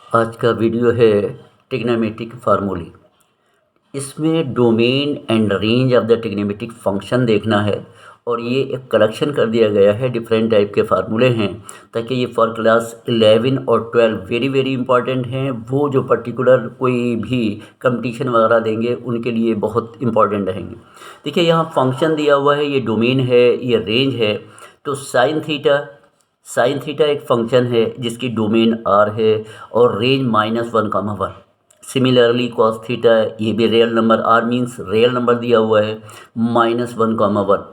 आज का वीडियो है ट्रिग्नोमेट्रिक फार्मूले। इसमें domain and range of the trigonometric function देखना है और ये एक कलेक्शन कर दिया गया है, डिफरेंट टाइप के फार्मूले हैं ताकि ये फॉर क्लास 11 और 12 वेरी वेरी इंपॉर्टेंट हैं। वो जो पर्टिकुलर कोई भी कंपटीशन वगैरह देंगे उनके लिए बहुत इंपॉर्टेंट रहेंगे। देखिए यहाँ फंक्शन दिया हुआ है, ये डोमेन है, ये रेंज है। तो साइन थीटा एक फंक्शन है जिसकी डोमेन आर है और रेंज -1, 1। सिमिलरली कॉस थीटा, ये भी real number, R means real number दिया हुआ है, -1, 1।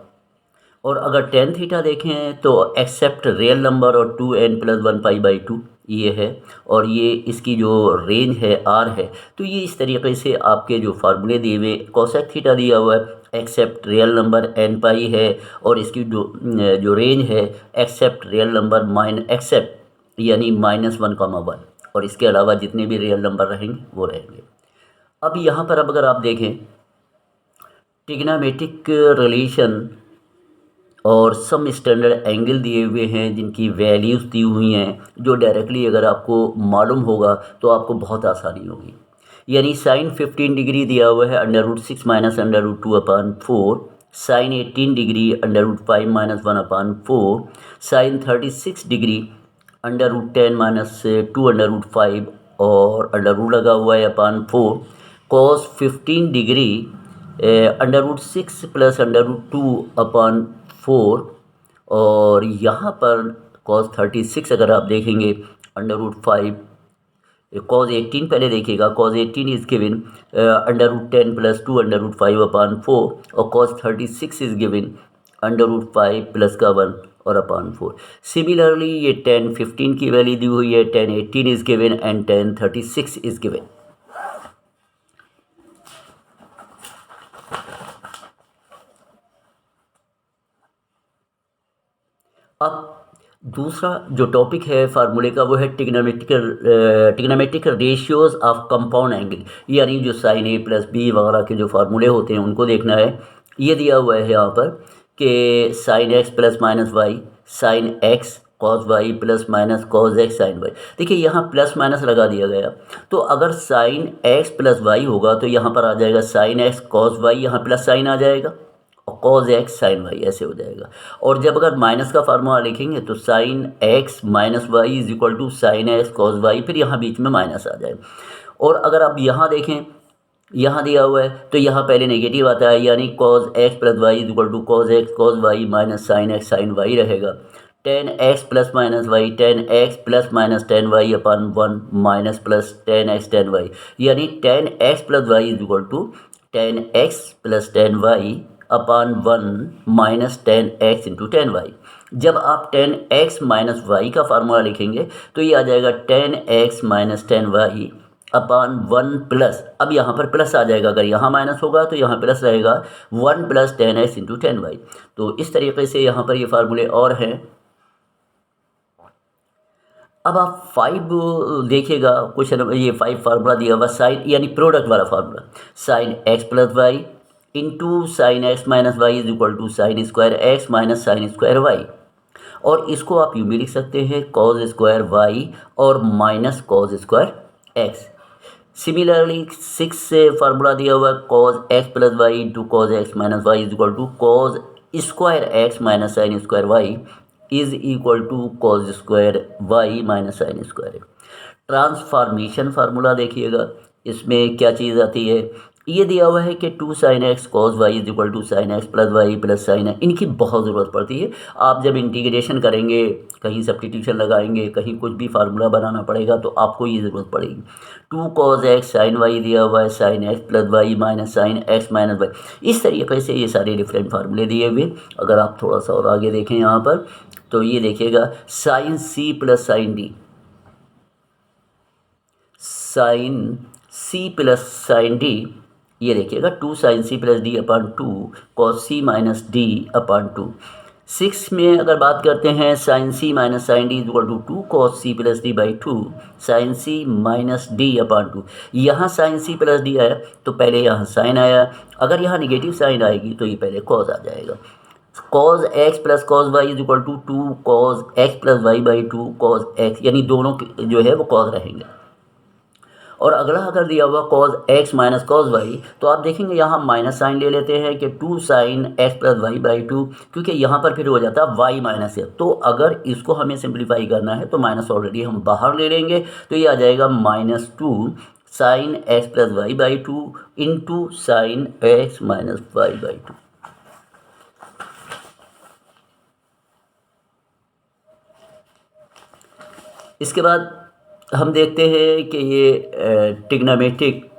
और अगर टेन थीटा देखें तो एक्सेप्ट रियल नंबर और 2n+1π/2 ये है। और ये इसकी जो रेंज है आर है। तो ये इस तरीके से आपके जो फार्मूले दिए हुए, कोसेक थीटा दिया हुआ है एक्सेप्ट रियल नंबर n है और इसकी जो रेंज है एक्सेप्ट रियल नंबर एक्सेप्ट यानी -1, 1। और इसके अलावा जितने भी रियल नंबर रहेंगे वो रहेंगे। अब यहाँ पर अगर आप देखें ट्रिग्नोमेट्रिक रिलेशन और सम स्टैंडर्ड एंगल दिए हुए हैं जिनकी वैल्यूज़ दी हुई हैं, जो डायरेक्टली अगर आपको मालूम होगा तो आपको बहुत आसानी होगी। यानी साइन 15 डिग्री दिया हुआ है √6 - √2/4, साइन 18 डिग्री √5 - 1/4, साइन 36 डिग्री √10 - 2/5 और √ लगा हुआ है /4, कॉस 15 डिग्री √6 + √2/4 और यहाँ पर कॉस 36 अगर आप देखेंगे √5, कॉस 18 पहले देखिएगा, कॉस 18 इज़ गिवन √10 + 2/5/4 और कॉस 36 इज़ गिवन √5 + 1 और /4। सिमिलरली ये 10 15 की वैल्यू दी हुई है, 10 18 is given and 10 36 is given. अब दूसरा जो टॉपिक है फार्मूले का वो है trigonometric ratios of compound angle, यानी जो साइन a + b वगैरह के जो फार्मूले होते हैं उनको देखना है। ये दिया हुआ है यहाँ पर कि sine x + -y, sine x cos y + cos x sin y। देखिए यहाँ प्लस माइनस लगा दिया गया। तो अगर साइन x + y होगा तो यहाँ पर आ जाएगा साइन x cos y, यहाँ प्लस साइन आ जाएगा और cos x sin y ऐसे हो जाएगा। और जब अगर माइनस का फार्मूला लिखेंगे तो sine x - y = sine x cos y, फिर यहाँ बीच में माइनस आ जाएगा। और अगर आप यहाँ देखें, यहाँ दिया हुआ है तो यहाँ पहले नेगेटिव आता है, यानी cos x + y = cos x cos y - sin x sin y रहेगा। 10x + -y, 10x + -10y/1 minus plus 10x 10y, यानी 10x + y = 10x + 10y/1 minus 10x × 10y। जब आप 10x - y का फार्मूला लिखेंगे तो ये आ जाएगा 10x - 10y/1 प्लस, अब यहाँ पर प्लस आ जाएगा, अगर यहाँ माइनस होगा तो यहाँ प्लस रहेगा 1 + 10x × 10y। तो इस तरीके से यहाँ पर ये फार्मूले और हैं। अब आप 5 देखिएगा क्वेश्चन नंबर, ये 5 फार्मूला दिया हुआ साइन यानी प्रोडक्ट वाला formula, sine x + y into sine x - y = sine square x - sine square y। और इसको आप यूँ भी लिख सकते हैं cos स्क्वायर y और minus cos square x। Similarly 6 से फार्मूला दिया हुआ है cos x + y into cos x - y = cos square x - sine square y is equal to cos square y - sine square. Transformation formula देखिएगा, इसमें क्या चीज़ आती है। ये दिया हुआ है कि 2 sin x cos y = sin x + y + sin x, इनकी बहुत ज़रूरत पड़ती है। आप जब इंटीग्रेशन करेंगे, कहीं सब्स्टिट्यूशन लगाएंगे, कहीं कुछ भी फार्मूला बनाना पड़ेगा तो आपको ये ज़रूरत पड़ेगी। 2 cos x sin y दिया हुआ है, sin x + y - sin x - y। इस तरीके से ये सारे डिफरेंट फार्मूले दिए हुए। अगर आप थोड़ा सा और आगे देखें यहाँ पर तो ये देखिएगा sine c + sin d, sine c + sin d, ये देखिएगा 2 sin c + d/2 cos c - d/2। 6 में अगर बात करते हैं sign c - sin d = 2 cos c + d/2 sine c - d/2। यहाँ साइन c + d आया तो पहले यहाँ साइन आया, अगर यहाँ निगेटिव साइन आएगी तो ये पहले कॉस आ जाएगा। cos x + cos y = 2 cos x + y/2 cos x, यानी दोनों जो है वो कॉस रहेंगे। और अगला अगर दिया हुआ cos x minus cos y, तो आप देखेंगे यहाँ माइनस साइन ले लेते हैं कि 2 sin x plus y by 2, क्योंकि यहाँ पर फिर हो जाता है y माइनस है। तो अगर इसको हमें सिंप्लीफाई करना है तो माइनस ऑलरेडी हम बाहर ले लेंगे, तो ये आ जाएगा -2 sin x plus y by 2 into sine x minus y by 2। इसके बाद हम देखते हैं कि ये trigonometric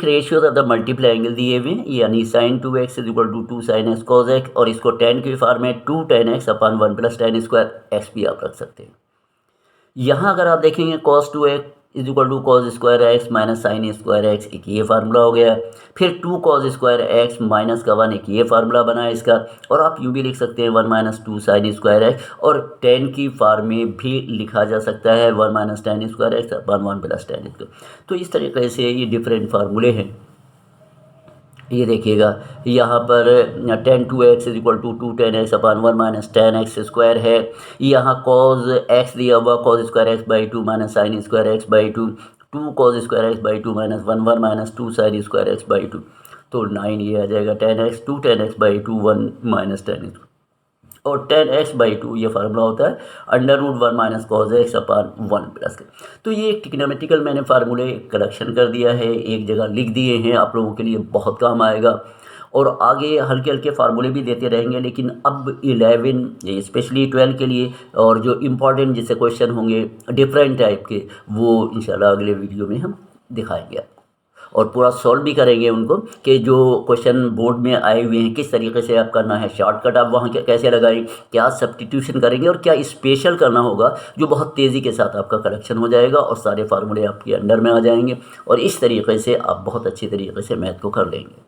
ratios of the multiply angle दिए हुए हैं, यानी sin 2x is equal to 2 sin x cos x, और इसको tan के फॉर्म में 2 tan x upon 1 plus tan square x भी आप रख सकते हैं। यहाँ अगर आप देखेंगे cos 2x is equal to cos square x minus sine square x, एक ये फार्मूला हो गया। फिर 2 cos स्क्वायर एक्स माइनस का 1, एक ये फार्मूला बना है इसका। और आप यूँ भी लिख सकते हैं 1 माइनस 2 साइन स्क्वायर एक्स, और tan की फॉर्म में भी लिखा जा सकता है 1 minus tan square x upon 1 plus tan square. तो इस तरीके से ये डिफरेंट फार्मूले हैं। ये देखिएगा यहाँ पर tan 2x is equal to 2 tan x upon 1 minus tan x square है। यहाँ cos x दिया हुआ cos square x by 2 minus sine square x by 2, 2 cos square x by 2 minus 1 minus 2 sine square x by 2, तो 9 ये आ जाएगा tan x 2 tan x by 2 1 minus tan x, और tan x by 2 ये formula होता है √1 minus cos x upon 1 plus. तो ये एक ट्रिग्नोमेट्रिकल मैंने फार्मूले कलेक्शन कर दिया है, एक जगह लिख दिए हैं, आप लोगों के लिए बहुत काम आएगा। और आगे हल्के हल्के फार्मूले भी देते रहेंगे, लेकिन अब 11 स्पेशली 12 के लिए और जो इम्पोर्टेंट जिससे क्वेश्चन होंगे डिफरेंट टाइप के, वो इंशाल्लाह अगले वीडियो में हम दिखाएंगे आपको, और पूरा सॉल्व भी करेंगे उनको कि जो क्वेश्चन बोर्ड में आए हुए हैं किस तरीके से आप करना है, शॉर्टकट आप वहाँ कैसे लगाएं, क्या सब्स्टिट्यूशन करेंगे और क्या स्पेशल करना होगा, जो बहुत तेज़ी के साथ आपका करेक्शन हो जाएगा और सारे फार्मूले आपके अंडर में आ जाएंगे, और इस तरीके से आप बहुत अच्छी तरीके से मैथ को कर लेंगे।